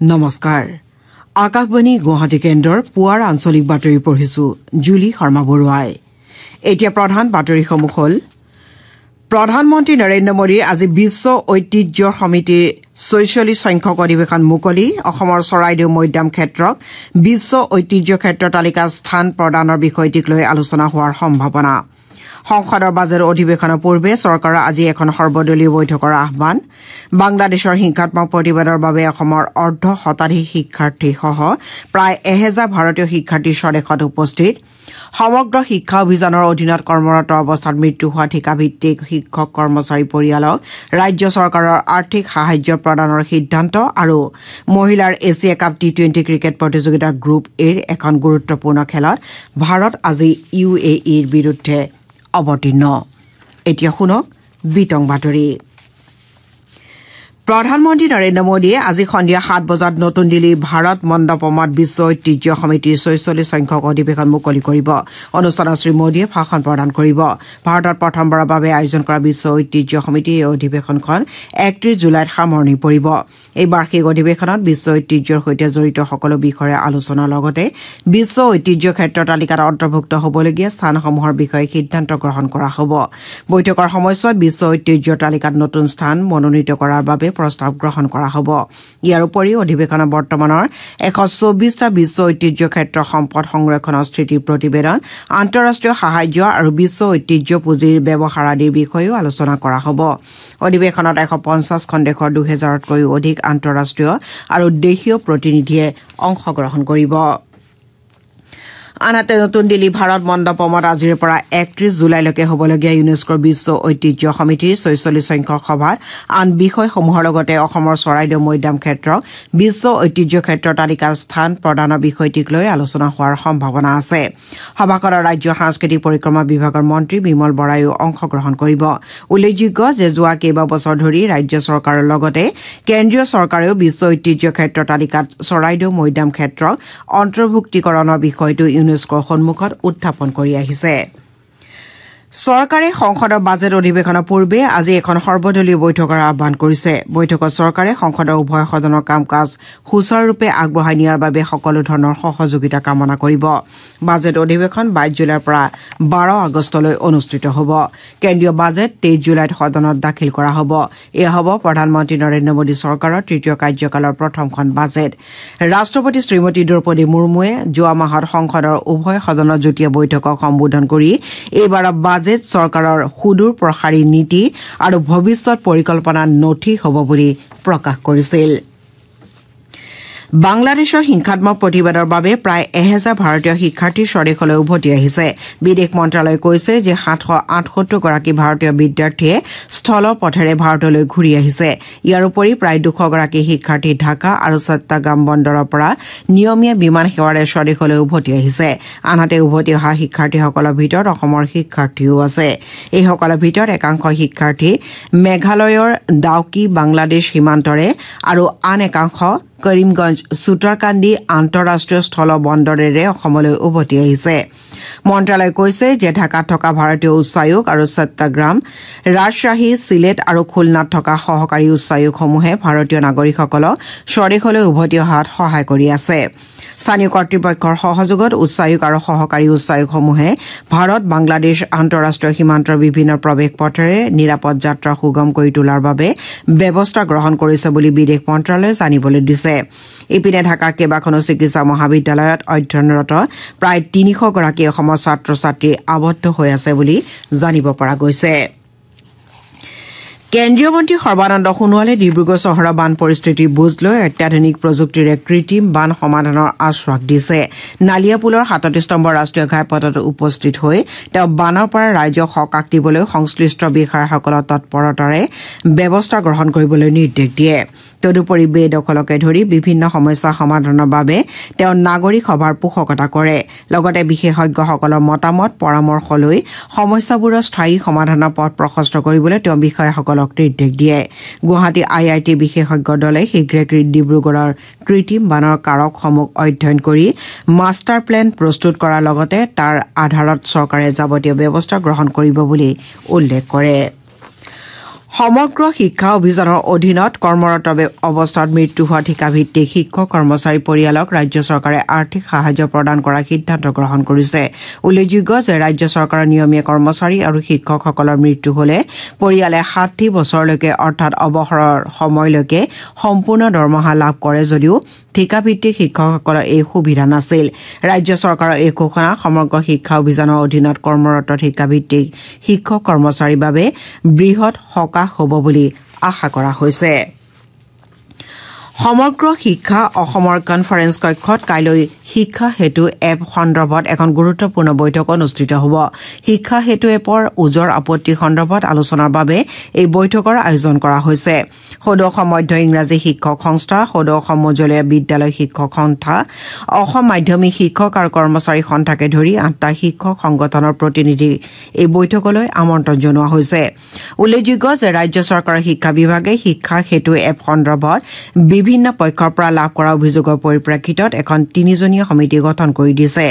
নমস্কাৰ আকাশবাণী গুৱাহাটী কেন্দ্ৰৰ পুৱাৰ আঞ্চলিক বাতৰি পঢ়িছো জুলি শৰ্মা বৰুৱাই এতিয়া প্ৰধান বাতৰিসমূহ হ'ল প্ৰধানমন্ত্ৰী নৰেন্দ্ৰ মোদী আজি বিশ্ব ঐতিহ্য সমিতিৰ ৪৬ সংখ্যক অধিৱেশন মুকলি অসমৰ চৰাইদেউ মৈদাম ক্ষেত্ৰক বিশ্ব ঐতিহ্য ক্ষেত্ৰ তালিকাত স্থান প্ৰদানৰ বিষয়টিক লৈ আলোচনা হোৱাৰ সম্ভাৱনা সংসদৰ বাজেট অধিৱেশনৰ পূৰ্বে চৰকাৰৰ আজি এখন সৰ্বদলীয় বৈঠকৰ আহ্বান বাংলাদেশৰ হিংসাত্মক প্ৰতিবাদৰ বাবে অসমৰ অৰ্ধ শতাধিক শিক্ষাৰ্থীসহ প্ৰায় ১০০০ ভাৰতীয় শিক্ষাৰ্থী স্বদেশত উপস্থিত সমগ্ৰ শিক্ষা অভিযানৰ অধীনত কৰ্মৰত অৱস্থাত মৃত্যু হোৱা ঠিকাভিত্তিক শিক্ষক কৰ্মচাৰী পৰিয়ালক ৰাজ্য চৰকাৰৰ আৰ্থিক সাহায্য প্ৰদানৰ সিদ্ধান্ত আৰু মহিলাৰ এছিয়া কাপ টি20 ক্ৰিকেট প্ৰতিযোগিতাৰ গ্ৰুপ এৰ এখন গুৰুত্বপূৰ্ণ খেলত ভাৰত আজি UAEৰ বিৰুদ্ধে অৱতীৰ্ণ এতিয়া শুনক বিতং বাতৰি প্ৰধানমন্ত্ৰী নৰেন্দ্ৰ মোদীয়ে আজি সন্ধিয়া ৭ বজাত নতুন দিল্লীৰ ভাৰত মণ্ডপমত বিশ্ব ঐতিহ্য সমিতিৰ ৪৬ সংখ্যক অধিৱেশন মুকলি কৰিব অনুষ্ঠানত শ্ৰী মোদীয়ে ভাষণ প্ৰদান কৰিব ভাৰতত প্ৰথমবাৰৰ বাবে আয়োজন কৰা বিশ্ব ঐতিহ্য সমিতিৰ এই অধিৱেশনখন ৩১ জুলাইত সামৰণি পৰিব এই বাৰ্ষিক অধিৱেশনত বিশ্ব ঐতিহ্যৰ সৈতে জড়িত সকলো বিষয়ৰ আলোচনাৰ লগতে বিশ্ব ঐতিহ্য ক্ষেত্ৰ তালিকাত অন্তৰ্ভুক্ত হ'বলগীয়া স্থানসমূহৰ বিষয়ে সিদ্ধান্ত গ্ৰহণ কৰা হ'ব বৈঠকৰ সময়ছোৱাত বিশ্ব ঐতিহ্য তালিকাত নতুন স্থান মনোনীত কৰাৰ বাবে প্ৰস্তাৱ গ্ৰহণ কৰা হ'ব ইয়াৰ উপৰিও অধিৱেশনত বৰ্তমানৰ ১২৪টা বিশ্ব ঐতিহ্য ক্ষেত্ৰ সম্পদ সংৰক্ষণৰ স্থিতিৰ প্ৰতিবেদন আন্তঃৰাষ্ট্ৰীয় সাহায্য আৰু বিশ্ব ঐতিহ্য পুঁজিৰ ব্যৱহাৰ আদিৰ বিষয়েও আলোচনা কৰা হ'ব অধিৱেশনত ১৫০খন দেশৰ ২০০০তকৈও অধিক আন্তঃৰাষ্ট্ৰীয় আৰু দেশীয় প্ৰতিনিধিয়ে অংশগ্ৰহণ কৰিব আনহাতে নতুন দিল্লী ভাৰত মণ্ডপমত আজিৰ পৰা ৩১ জুলাইলৈকে হ'বলগীয়া ইউনেস্কোৰ বিশ্ব ঐতিহ্য সমিতিৰ ৪৬ সংখ্যক সভাত আন বিষয়সমূহৰ লগতে অসমৰ চৰাইদেউ মৈদাম ক্ষেত্ৰক বিশ্ব ঐতিহ্য ক্ষেত্ৰ তালিকাৰ স্থান প্ৰদানৰ বিষয়টিক লৈ আলোচনা হোৱাৰ সম্ভাৱনা আছে সভাখনত ৰাজ্যৰ সাংস্কৃতিক পৰিক্ৰমা বিভাগৰ মন্ত্ৰী বিমল বৰাইও অংশগ্ৰহণ কৰিব উল্লেখযোগ্য যে যোৱা কেইবাবছৰ ধৰি ৰাজ্য চৰকাৰৰ লগতে কেন্দ্ৰীয় চৰকাৰেও বিশ্ব ঐতিহ্য ক্ষেত্ৰ তালিকাত চৰাইদেউ মৈদাম ক্ষেত্ৰক অন্তৰ্ভুক্তিকৰণৰ বিষয়টো ইউনেস্কোৰ সন্মুখত উত্থাপন কৰি আহিছে চৰকাৰে সংসদৰ বাজেট অধিৱেশনৰ পূৰ্বে আজি এখন সৰ্বদলীয় বৈঠকৰ আহ্বান কৰিছে বৈঠকত চৰকাৰে সংসদৰ উভয় সদনৰ কাম-কাজ সুচাৰুৰূপে আগবঢ়াই নিয়াৰ বাবে সকলো ধৰণৰ সহযোগিতা কামনা কৰিব বাজেট অধিৱেশন ২২ জুলাইৰ পৰা ১২ আগষ্টলৈ অনুষ্ঠিত হ'ব কেন্দ্ৰীয় বাজেট ২৩ জুলাইত সদনত দাখিল কৰা হ'ব এয়া হ'ব প্ৰধানমন্ত্ৰী নৰেন্দ্ৰ মোদী চৰকাৰৰ তৃতীয় কাৰ্যকালৰ প্ৰথমখন বাজেট ৰাষ্ট্ৰপতি শ্ৰীমতী দ্ৰৌপদী মুৰ্মুৱে যোৱা মাহত সংসদৰ উভয় সদনৰ যুটীয়া বৈঠকক সম্বোধন কৰি এইবাৰৰ বাজেট চৰকাৰৰ সুদূৰ প্ৰসাৰী নীতি আৰু ভৱিষ্যত পৰিকল্পনাৰ নথি হ'ব বুলি প্ৰকাশ কৰিছিল বাংলাদেশৰ হিংসাত্মক প্ৰতিবাদৰ বাবে প্ৰায় ১০০০ ভাৰতীয় শিক্ষাৰ্থী স্বদেশলৈ উভতি আহিছে বিদেশ মন্ত্ৰালয়ে কৈছে যে ৭৬৮ গৰাকী ভাৰতীয় বিদ্যাৰ্থীয়ে স্থল পথেৰে ভাৰতলৈ ঘূৰি আহিছে ইয়াৰ উপৰি প্ৰায় ২০০ গৰাকী শিক্ষাৰ্থী ঢাকা আৰু চট্টগ্ৰাম বন্দৰৰ পৰা নিয়মীয়া বিমান সেৱাৰে স্বদেশলৈ উভতি আহিছে আনহাতে উভতি অহা শিক্ষাৰ্থীসকলৰ ভিতৰত অসমৰ শিক্ষাৰ্থীও আছে এইসকলৰ ভিতৰত একাংশ শিক্ষাৰ্থী মেঘালয়ৰ ডাউকি বাংলাদেশ সীমান্তৰে আৰু আন একাংশ কৰিমগঞ্জ সুতাৰকান্দি আন্তঃৰাষ্ট্ৰীয় স্থল বন্দৰেৰে অসমলৈ উভতি আহিছে মন্ত্ৰালয়ে কৈছে যে ঢাকাত থকা ভাৰতীয় উচ্চায়োগ আৰু চট্টগ্ৰাম ৰাজশ্বাহী চিলেট আৰু খুলনাত থকা সহকাৰী উচ্চায়োগসমূহে ভাৰতীয় নাগৰিকসকলক স্বদেশলৈ উভতি অহাত সহায় কৰি আছে স্থানীয় কৰ্তৃপক্ষৰ সহযোগত উচ্চায়োগ আৰু সহকাৰী উচ্চায়োগসমূহে ভাৰত বাংলাদেশ আন্তঃৰাষ্ট্ৰীয় সীমান্তৰ বিভিন্ন প্ৰৱেশ পথেৰে নিৰাপদ যাত্ৰা সুগম কৰি তোলাৰ বাবে ব্যৱস্থা গ্ৰহণ কৰিছে বুলি বিদেশ মন্ত্ৰালয়ে জানিবলৈ দিছে ইপিনে ঢাকাৰ কেইবাখনো চিকিৎসা মহাবিদ্যালয়ত অধ্যয়নৰত প্ৰায় ৩০০ গৰাকী অসমৰ ছাত্ৰ ছাত্ৰী আবদ্ধ হৈ আছে বুলি জানিব পৰা গৈছে কেন্দ্ৰীয় মন্ত্ৰী সৰ্বানন্দ সোণোৱালে ডিব্ৰুগড় চহৰৰ বান পৰিস্থিতিৰ বুজ লৈ অত্যাধুনিক প্ৰযুক্তিৰে কৃত্ৰিম বান সমাধানৰ আশ্বাস দিছে নালিয়াপুলৰ ৩৭ নম্বৰ ৰাষ্ট্ৰীয় ঘাইপথত উপস্থিত হৈ তেওঁ বানৰ পৰা ৰাইজক সকাহ দিবলৈ সংশ্লিষ্ট বিষয়াসকলৰ তৎপৰতাৰে ব্যৱস্থা গ্ৰহণ কৰিবলৈ নিৰ্দেশ দিয়ে তদুপৰি বেদখলকে ধৰি বিভিন্ন সমস্যা সমাধানৰ বাবে তেওঁ নাগৰিক সভাৰ পোষকতা কৰে লগতে বিশেষজ্ঞসকলৰ মতামত পৰামৰ্শ লৈ সমস্যাবোৰৰ স্থায়ী সমাধানৰ পথ প্ৰশস্ত কৰিবলৈ তেওঁ বিষয়াসকলক নিৰ্দেশ দিয়ে গুৱাহাটী IIT বিশেষজ্ঞ দলে শীঘ্ৰে ডিব্ৰুগড়ৰ কৃত্ৰিম বানৰ কাৰকসমূহ অধ্যয়ন কৰি মাষ্টাৰ প্লেন প্ৰস্তুত কৰাৰ লগতে তাৰ আধাৰত চৰকাৰে যাৱতীয় ব্যৱস্থা গ্ৰহণ কৰিব বুলি উল্লেখ কৰে সমগ্ৰ শিক্ষা অভিযানৰ অধীনত কৰ্মৰত অৱস্থাত মৃত্যু হোৱা ঠিকাভিত্তিক শিক্ষক কৰ্মচাৰী পৰিয়ালক ৰাজ্য চৰকাৰে আৰ্থিক সাহায্য প্ৰদান কৰাৰ সিদ্ধান্ত গ্ৰহণ কৰিছে। উল্লেখযোগ্য যে ৰাজ্য চৰকাৰৰ নিয়মীয়া কৰ্মচাৰী আৰু শিক্ষকসকলৰ মৃত্যু হলে পৰিয়ালে 60 বছৰলৈকে অৰ্থাৎ অৱসৰৰ সময়লৈকে সম্পূৰ্ণ দৰমহা লাভ কৰে যদিও ঠিকাভিত্তিক শিক্ষকসকলৰ এই সুবিধা নাছিল। ৰাজ্য চৰকাৰৰ এই ঘোষণা সমগ্ৰ শিক্ষা অভিযানৰ অধীনত কৰ্মৰত ঠিকাভিত্তিক শিক্ষক কৰ্মচাৰীৰ বাবে বৃহৎ সকাহ হ'ব বুলি আশা কৰা হৈছে। সমগ্ৰ শিক্ষা অসমৰ কনফাৰেন্স কক্ষত কাইলৈ শিক্ষা হেতু এপ সন্দৰ্ভত এখন গুৰুত্বপূৰ্ণ বৈঠক অনুষ্ঠিত হ'ব। শিক্ষা হেতু এপৰ ওজৰ আপত্তি সন্দৰ্ভত আলোচনাৰ বাবে এই বৈঠকৰ আয়োজন কৰা হৈছে। সদৌ অসম মধ্য ইংৰাজী শিক্ষক সংস্থা, সদৌ অসম মজলীয়া বিদ্যালয় শিক্ষক সংস্থা, অসম মাধ্যমিক শিক্ষক আৰু কৰ্মচাৰী সন্থাকে ধৰি 8টা শিক্ষক সংগঠনৰ প্ৰতিনিধিক এই বৈঠকলৈ আমন্ত্ৰণ জনোৱা হৈছে। উল্লেখযোগ্য যে ৰাজ্য চৰকাৰৰ শিক্ষা বিভাগে শিক্ষা হেতু এপ সন্দৰ্ভত বিভিন্ন পক্ষৰ পৰা লাভ কৰা অভিযোগৰ পৰিপ্ৰেক্ষিতত এখন 3জনীয়া সমিতি গঠন কৰি দিছে।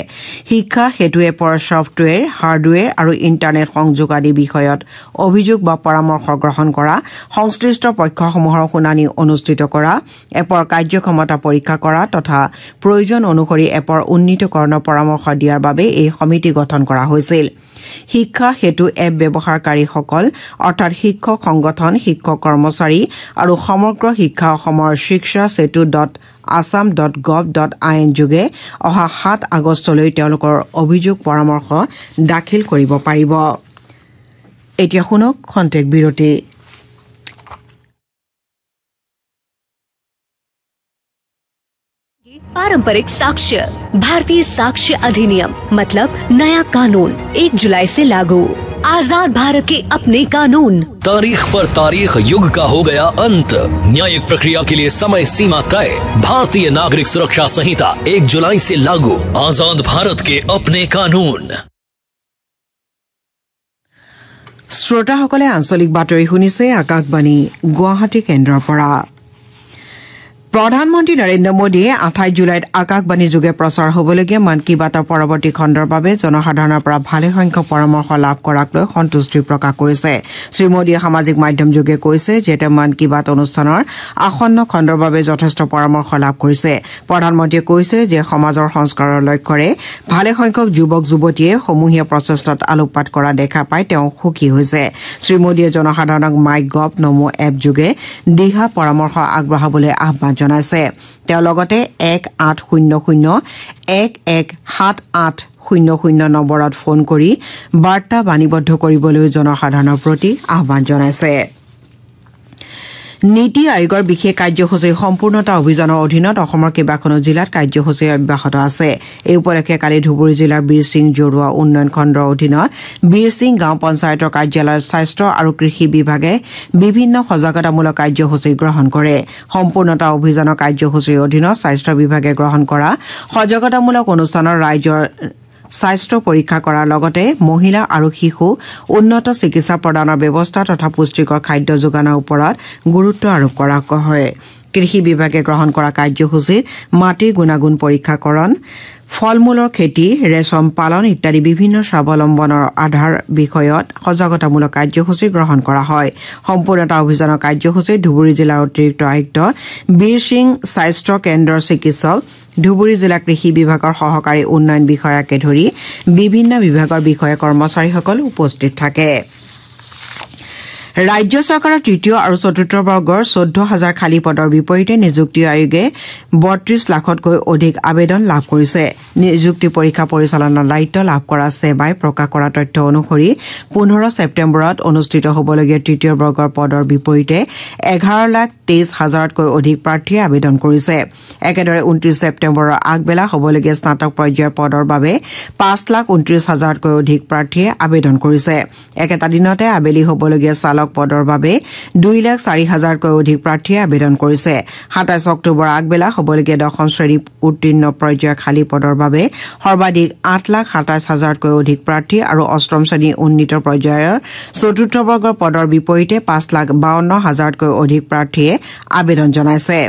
শিক্ষা হেতু এপৰ ছফ্টৱেৰ, হাৰ্ডৱেৰ আৰু ইণ্টাৰনেট সংযোগ আদি বিষয়ত অভিযোগ বা পৰামৰ্শ গ্ৰহণ কৰা, সংশ্লিষ্ট পক্ষসমূহৰ শুনানি অনুষ্ঠিত কৰা, এপৰ কাৰ্যক্ষমতা পৰীক্ষা কৰা তথা প্ৰয়োজন অনুসৰি এপৰ উন্নীতকৰণৰ পৰামৰ্শ দিয়াৰ বাবে এই সমিতি গঠন কৰা হৈছিল। শিক্ষা হেতু এপ ব্যৱহাৰকাৰীসকল অৰ্থাৎ শিক্ষক সংগঠন, শিক্ষক কৰ্মচাৰী আৰু সমগ্ৰ শিক্ষা অসমৰ shikshasetu.assam.gov.in যোগে অহা 7 আগষ্টলৈ তেওঁলোকৰ অভিযোগ পৰামৰ্শ দাখিল কৰিব পাৰিব। এতিয়া শুনক খন্তেক বিৰতি। पारंपरिक साक्ष्य भारतीय साक्ष्य अधिनियम मतलब नया कानून 1 जुलाई से लागू। आजाद भारत के अपने कानून। तारीख पर तारीख, युग का हो गया अंत। न्यायिक प्रक्रिया के लिए समय सीमा तय। भारतीय नागरिक सुरक्षा संहिता 1 जुलाई से लागू। आजाद भारत के अपने कानून। শ্ৰোতাসকলে আঞ্চলিক বাতৰি শুনিছে আকাশবাণী গুৱাহাটী কেন্দ্ৰৰ পৰা। প্ৰধানমন্ত্ৰী নৰেন্দ্ৰ মোদীয়ে 28 জুলাইত আকাশবাণী যোগে প্ৰচাৰ হ'বলগীয়া মন কী বাতৰ পৰৱৰ্তী খণ্ডৰ বাবে জনসাধাৰণৰ পৰা ভালেসংখ্যক পৰামৰ্শ লাভ কৰাক লৈ সন্তুষ্টি প্ৰকাশ কৰিছে। শ্ৰীমোদীয়ে সামাজিক মাধ্যম যোগে কৈছে যে তেওঁ মন কী বাত অনুষ্ঠানৰ আসন্ন খণ্ডৰ বাবে যথেষ্ট পৰামৰ্শ লাভ কৰিছে। প্ৰধানমন্ত্ৰীয়ে কৈছে যে সমাজৰ সংস্কাৰৰ লক্ষ্যৰে ভালেসংখ্যক যুৱক যুৱতীয়ে সমূহীয়া প্ৰচেষ্টাত আলোকপাত কৰা দেখা পাই তেওঁ সুখী হৈছে। শ্ৰীমোদীয়ে জনসাধাৰণক মাই গভ নমো এপ যোগে দিহা পৰামৰ্শ আগবঢ়াবলৈ আহ্বান জনাইছে। তেওঁ লগতে 1800-117800 নম্বৰত ফোন কৰি বাৰ্তা বাণীবদ্ধ কৰিবলৈ জনসাধাৰণৰ প্ৰতি আহ্বান জনাইছে। নীতি আয়োগৰ বিশেষ কাৰ্যসূচী সম্পূৰ্ণতা অভিযানৰ অধীনত অসমৰ কেইবাখনো জিলাত কাৰ্যসূচী অব্যাহত আছে। এই উপলক্ষে কালি ধুবুৰী জিলাৰ বীৰ সিং জৰুৱা উন্নয়ন খণ্ডৰ অধীনত বীৰ সিং গাঁও পঞ্চায়তৰ কাৰ্যালয়ত স্বাস্থ্য আৰু কৃষি বিভাগে বিভিন্ন সজাগতামূলক কাৰ্যসূচী গ্ৰহণ কৰে। সম্পূৰ্ণতা অভিযানৰ কাৰ্যসূচীৰ অধীনত স্বাস্থ্য বিভাগে গ্ৰহণ কৰা সজাগতামূলক অনুষ্ঠানৰ ৰাইজৰ স্বাস্থ্য পৰীক্ষা কৰাৰ লগতে মহিলা আৰু শিশু উন্নত চিকিৎসা প্ৰদানৰ ব্যৱস্থা তথা পুষ্টিকৰ খাদ্য যোগানৰ ওপৰত গুৰুত্ব আৰোপ কৰা হয়। কৃষি বিভাগে গ্ৰহণ কৰা কাৰ্যসূচীত মাটিৰ গুণাগুণ পৰীক্ষাকৰণ, ফল মূলৰ খেতি, ৰেচম পালন ইত্যাদি বিভিন্ন স্বাৱলম্বনৰ আধাৰ বিষয়ত সজাগতামূলক কাৰ্যসূচী গ্ৰহণ কৰা হয়। সম্পূৰ্ণতা অভিযানৰ কাৰ্যসূচীত ধুবুৰী জিলাৰ অতিৰিক্ত আয়ুক্ত বীৰ সিং স্বাস্থ্য কেন্দ্ৰৰ চিকিৎসক, ধুবুৰী জিলা কৃষি বিভাগৰ সহকাৰী উন্নয়ন বিষয়াকে ধৰি বিভিন্ন বিভাগৰ বিষয়া কৰ্মচাৰীসকল উপস্থিত থাকে। ৰাজ্য চৰকাৰৰ তৃতীয় আৰু চতুৰ্থ বৰ্গৰ 14,000 খালী পদৰ বিপৰীতে নিযুক্তি আয়োগে 32 লাখতকৈ অধিক আবেদন লাভ কৰিছে। নিযুক্তি পৰীক্ষা পৰিচালনাৰ দায়িত্ব লাভ কৰা সেৱাই প্ৰকাশ কৰা তথ্য অনুসৰি 15 ছেপ্টেম্বৰত অনুষ্ঠিত হ'বলগীয়া তৃতীয় বৰ্গৰ পদৰ বিপৰীতে 11,23,000তকৈ অধিক প্ৰাৰ্থীয়ে আবেদন কৰিছে। একেদৰে 29 ছেপ্টেম্বৰৰ আগবেলা হ'বলগীয়া স্নাতক পৰ্যায়ৰ পদৰ বাবে 5,29,000তকৈ অধিক প্ৰাৰ্থীয়ে আবেদন কৰিছে। একেটা দিনতে আবেলি হ'বলগীয়া চালক পদৰ বাবে 2,04,000তকৈ অধিক প্ৰাৰ্থীয়ে আবেদন কৰিছে। 27 অক্টোবৰ আগবেলা হ'বলগীয়া 10ম শ্ৰেণী উত্তীৰ্ণ পৰ্যায়ৰ খালী পদৰ বাবে সৰ্বাধিক 8,27,000তকৈ অধিক প্ৰাৰ্থী আৰু 8ম শ্ৰেণী উন্নীত পৰ্যায়ৰ চতুৰ্থ বৰ্গৰ পদৰ বিপৰীতে 5,52,000তকৈ অধিক প্ৰাৰ্থীয়ে আবেদন জনাইছে।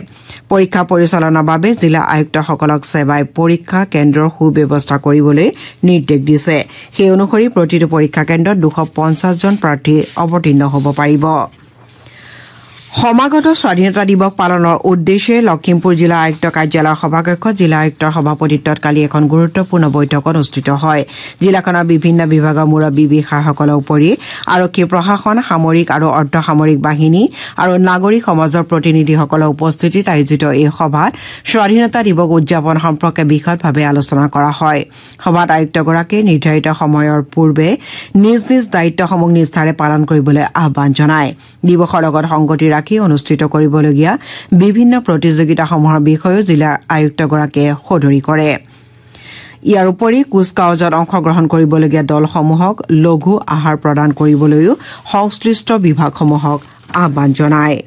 পৰীক্ষা পৰিচালনাৰ বাবে জিলা আয়ুক্তসকলক সেৱাই পৰীক্ষা কেন্দ্ৰৰ সুব্যৱস্থা কৰিবলৈ নিৰ্দেশ দিছে। সেই অনুসৰি প্ৰতিটো পৰীক্ষা কেন্দ্ৰত 250জন প্ৰাৰ্থী অৱতীৰ্ণ হ'ব পাৰিব। সমাগত স্বাধীনতা দিৱস পালনৰ উদ্দেশ্যে লখিমপুৰ জিলা আয়ুক্ত কাৰ্যালয়ৰ সভাকক্ষত জিলা আয়ুক্তৰ সভাপতিত্বত কালি এখন গুৰুত্বপূৰ্ণ বৈঠক অনুষ্ঠিত হয় জিলাখনৰ বিভিন্ন বিভাগৰ মুৰব্বী বিষয়াসকলৰ উপৰি আৰক্ষী প্ৰশাসন সামৰিক আৰু অৰ্ধসামৰিক বাহিনী আৰু নাগৰিক সমাজৰ প্ৰতিনিধিসকলৰ উপস্থিতিত আয়োজিত এই সভাত স্বাধীনতা দিৱস উদযাপন সম্পৰ্কে বিশদভাৱে আলোচনা কৰা হয় সভাত আয়ুক্তগৰাকীয়ে নিৰ্ধাৰিত সময়ৰ পূৰ্বে নিজ নিজ দায়িত্বসমূহ নিষ্ঠাৰে পালন কৰিবলৈ আহ্বান জনায় দিৱসৰ লগত সংগতি ৰাখি অনুষ্ঠিত কৰিবলগীয়া বিভিন্ন প্ৰতিযোগিতাসমূহৰ বিষয়েও জিলা আয়ুক্তগৰাকীয়ে সদৰি কৰে ইয়াৰ উপৰি কুচকাৱাজত অংশগ্ৰহণ কৰিবলগীয়া দলসমূহক লঘু আহাৰ প্ৰদান কৰিবলৈও সংশ্লিষ্ট বিভাগসমূহক আহ্বান জনায়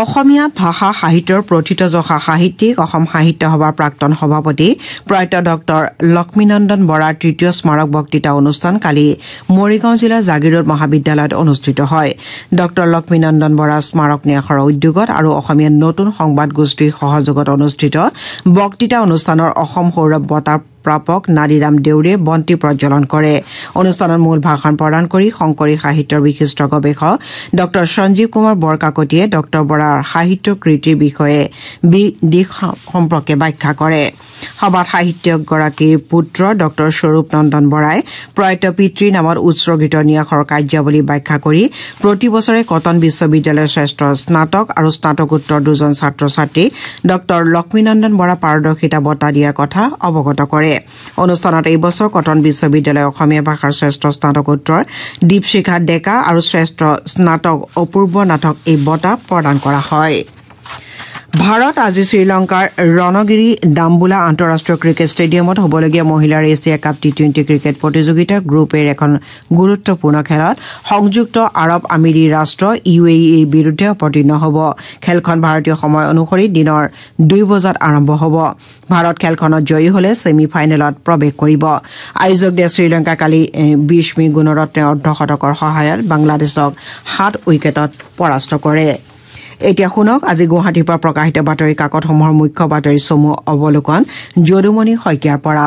অসমীয়া ভাষা সাহিত্যৰ প্ৰথিতযশা সাহিত্যিক অসম সাহিত্য সভাৰ প্ৰাক্তন সভাপতি প্ৰয়াত ডক্টৰ লক্ষ্মীনন্দন বৰাৰ তৃতীয় স্মাৰক বক্তৃতা অনুষ্ঠান কালি মৰিগাঁও জিলাৰ জাগিৰোড মহাবিদ্যালয়ত অনুষ্ঠিত হয় ডক্টৰ লক্ষ্মীনন্দন বৰাৰ স্মাৰক ন্যাসৰ উদ্যোগত আৰু অসমীয়া নতুন সংবাদ গোষ্ঠীৰ সহযোগত অনুষ্ঠিত বক্তৃতা অনুষ্ঠানৰ অসম সৌৰভ বঁটা প্ৰাপক নাদিৰাম দেউৰে বন্তি প্ৰজ্বলন কৰে অনুষ্ঠানত মূল ভাষণ প্ৰদান কৰি শংকৰী সাহিত্যৰ বিশিষ্ট গৱেষক ডক্টৰ সঞ্জীৱ কুমাৰ বৰকাকতিয়ে ডক্টৰ বৰাৰ সাহিত্য কৃতিৰ বিষয়ে দিশ সম্পৰ্কে ব্যাখ্যা কৰে সভাত সাহিত্যিকগৰাকীৰ পুত্ৰ ডক্টৰ স্বৰূপ নন্দন বৰাই প্ৰয়াত পিতৃৰ নামত উৎসৰ্গিত ন্যাসৰ কাৰ্যাৱলী ব্যাখ্যা কৰি প্ৰতি বছৰে কটন বিশ্ববিদ্যালয়ৰ শ্ৰেষ্ঠ স্নাতক আৰু স্নাতকোত্তৰ দুজন ছাত্ৰ ছাত্ৰীক ডক্টৰ লক্ষ্মীনন্দন বৰা পাৰদৰ্শিতা বঁটা দিয়াৰ কথা অৱগত কৰে অনুষ্ঠানত এই বছৰ কটন বিশ্ববিদ্যালয় অসমীয়া ভাষাৰ শ্ৰেষ্ঠ স্নাতকোত্তৰ দীপশিখা ডেকা আৰু শ্ৰেষ্ঠ স্নাতক অপূৰ্ব নাথক এই বঁটা প্ৰদান কৰা হয় ভাৰত আজি শ্ৰীলংকাৰ ৰণগিৰি ডাম্বুলা আন্তঃৰাষ্ট্ৰীয় ক্ৰিকেট ষ্টেডিয়ামত হ'বলগীয়া মহিলাৰ এছিয়া কাপ টি20 ক্ৰিকেট প্ৰতিযোগিতাৰ গ্ৰুপ এৰ এখন গুৰুত্বপূৰ্ণ খেলত সংযুক্ত আৰৱ আমিৰি ৰাষ্ট্ৰ UAEৰ বিৰুদ্ধে অৱতীৰ্ণ হ'ব খেলখন ভাৰতীয় সময় অনুসৰি দিনৰ 2 বজাত আৰম্ভ হ'ব ভাৰত খেলখনত জয়ী হলে ছেমি ফাইনেলত প্ৰৱেশ কৰিব আয়োজক দেশ শ্ৰীলংকা কালি 20 মি গুণৰত্নে অৰ্ধশতকৰ সহায়ত বাংলাদেশক 7 উইকেটত পৰাস্ত কৰে এতিয়া শুনক আজি গুৱাহাটীৰ পৰা প্ৰকাশিত বাতৰি কাকতসমূহৰ মুখ্য বাতৰি সমূহ অৱলোকন যদুমণি শইকীয়াৰ পৰা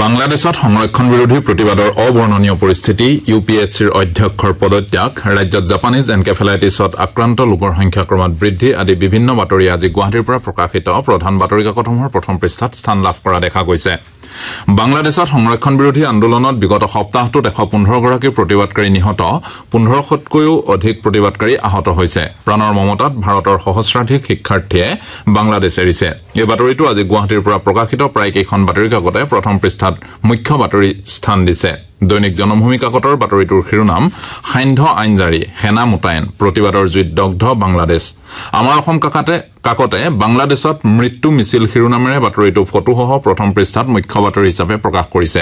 বাংলাদেশত সংৰক্ষণ বিৰোধী প্ৰতিবাদৰ অবৰ্ণনীয় পৰিস্থিতি UPSCৰ অধ্যক্ষৰ পদত্যাগ ৰাজ্যত জাপানিজ এনকেফেলাইটিছত আক্ৰান্ত লোকৰ সংখ্যা ক্ৰমাৎ বৃদ্ধি আদি বিভিন্ন বাতৰি আজি গুৱাহাটীৰ পৰা প্ৰকাশিত প্ৰধান বাতৰি কাকতসমূহৰ প্ৰথম পৃষ্ঠাত স্থান লাভ কৰা দেখা গৈছে বাংলাদেশত সংৰক্ষণ বিৰোধী আন্দোলনত বিগত সপ্তাহটোত 115 গৰাকী প্ৰতিবাদকাৰী নিহত 1500তকৈও অধিক প্ৰতিবাদকাৰী আহত হৈছে প্ৰাণৰ মমতাত ভাৰতৰ সহস্ৰাধিক শিক্ষাৰ্থীয়ে বাংলাদেশ এৰিছে এই বাতৰিটো আজি গুৱাহাটীৰ পৰা প্ৰকাশিত প্ৰায় কেইখন বাতৰি কাকতে প্ৰথম পৃষ্ঠাত মুখ্য বাতৰি স্থান দিছে দৈনিক জনভূমি কাকতৰ বাতৰিটোৰ শিৰোনাম সান্ধ্য আইন জাৰি সেনা মোতায়েন প্ৰতিবাদৰ জুইত দগ্ধ বাংলাদেশ আমাৰ অসম কাকতে বাংলাদেশত মৃত্যু মিছিল শিৰোনামেৰে বাতৰিটো ফটোসহ প্ৰথম পৃষ্ঠাত মুখ্য বাতৰি হিচাপে প্ৰকাশ কৰিছে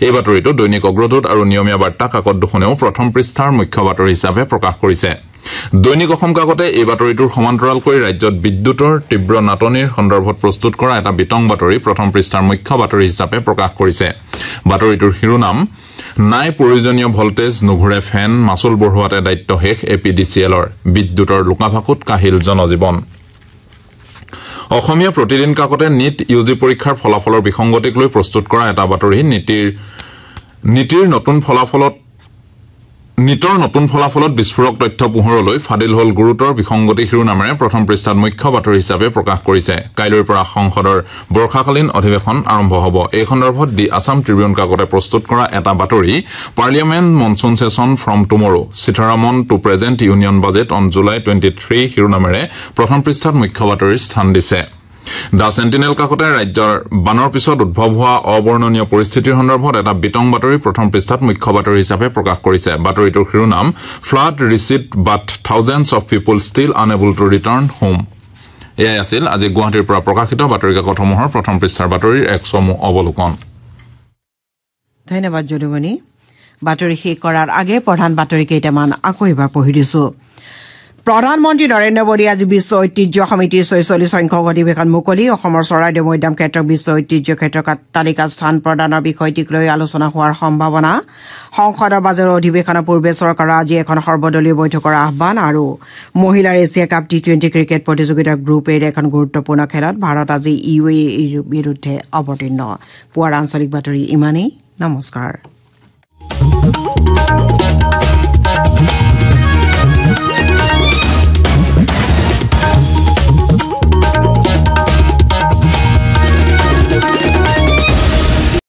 এই বাতৰিটো দৈনিক অগ্ৰদূত আৰু নিয়মীয়া বাৰ্তা কাকত দুখনেও প্ৰথম পৃষ্ঠাৰ মুখ্য বাতৰি হিচাপে প্ৰকাশ কৰিছে দৈনিক অসম কাকতে এই বাতৰিটোৰ সমান্তৰালকৈ ৰাজ্যত বিদ্যুতৰ তীব্ৰ নাটনিৰ সন্দৰ্ভত প্ৰস্তুত কৰা এটা বিতং বাতৰি প্ৰথম পৃষ্ঠাৰ মুখ্য বাতৰি হিচাপে প্ৰকাশ কৰিছে বাতৰিটোৰ শিৰোনাম নাই প্ৰয়োজনীয় ভল্টেজ নুঘূৰে ফেন মাচুল বঢ়োৱাতে দায়িত্ব শেষ APDCLৰ বিদ্যুতৰ লোকাভাকুত কাহিল জনজীৱন অসমীয়া প্ৰতিদিন কাকতে নিট UG পৰীক্ষাৰ ফলাফলৰ বিসংগতিক লৈ প্ৰস্তুত কৰা এটা বাতৰি নীতিৰ নতুন ফলাফলত বিস্ফোৰক তথ্য পোহৰলৈ ফাদিল হল গুৰুতৰ বিসংগতি শিৰোনামেৰে প্ৰথম পৃষ্ঠাত মুখ্য বাতৰি হিচাপে প্ৰকাশ কৰিছে কাইলৈৰ পৰা সংসদৰ বৰ্ষাকালীন অধিৱেশন আৰম্ভ হ'ব এই সন্দৰ্ভত দি আছাম ট্ৰিবিউন কাকতে প্ৰস্তুত কৰা এটা বাতৰি parliament monsoon session from tomorrow Sitharaman to present union budget on July 23 শিৰোনামেৰে প্ৰথম পৃষ্ঠাত মুখ্য বাতৰিৰ স্থান দিছে দা সেন্টিনেল কাকতে ৰাজ্যৰ বানৰ পিছত উদ্ভৱ হোৱা অবৰ্ণনীয় পৰিস্থিতিৰ সন্দৰ্ভত এটা বিতং বাতৰি প্ৰথম পৃষ্ঠাত মুখ্য বাতৰি হিচাপে প্ৰকাশ কৰিছে বাতৰিটোৰ শিৰোনাম flood recede but thousands of people still unable to return home এয়াই আছিল আজি গুৱাহাটীৰ পৰা প্ৰকাশিত বাতৰি কাকতসমূহৰ প্ৰথম পৃষ্ঠাৰ বাতৰিৰ এক চমু অৱলোকন ধন্যবাদ যদুমণি বাতৰি শেষ কৰাৰ আগে প্ৰধান বাতৰি কেইটামান আকৌ এবাৰ পঢ়ি দিছো প্ৰধানমন্ত্ৰী নৰেন্দ্ৰ মোদী আজি বিশ্ব ঐতিহ্য সমিতিৰ 46 সংখ্যক অধিৱেশন মুকলি অসমৰ চৰাইদেউ মৈদাম ক্ষেত্ৰক বিশ্ব ঐতিহ্য ক্ষেত্ৰৰ তালিকাত স্থান প্ৰদানৰ বিষয়টিক লৈ আলোচনা হোৱাৰ সম্ভাৱনা সংসদৰ বাজেট অধিৱেশনৰ পূৰ্বে চৰকাৰৰ আজি এখন সৰ্বদলীয় বৈঠকৰ আহ্বান আৰু মহিলাৰ এছিয়া কাপ টি20 ক্ৰিকেট প্ৰতিযোগিতাৰ গ্ৰুপ এৰ এখন গুৰুত্বপূৰ্ণ খেলত ভাৰত আজি UAEৰ বিৰুদ্ধে অৱতীৰ্ণ পুৱাৰ আঞ্চলিক বাতৰি ইমানেই নমস্কাৰ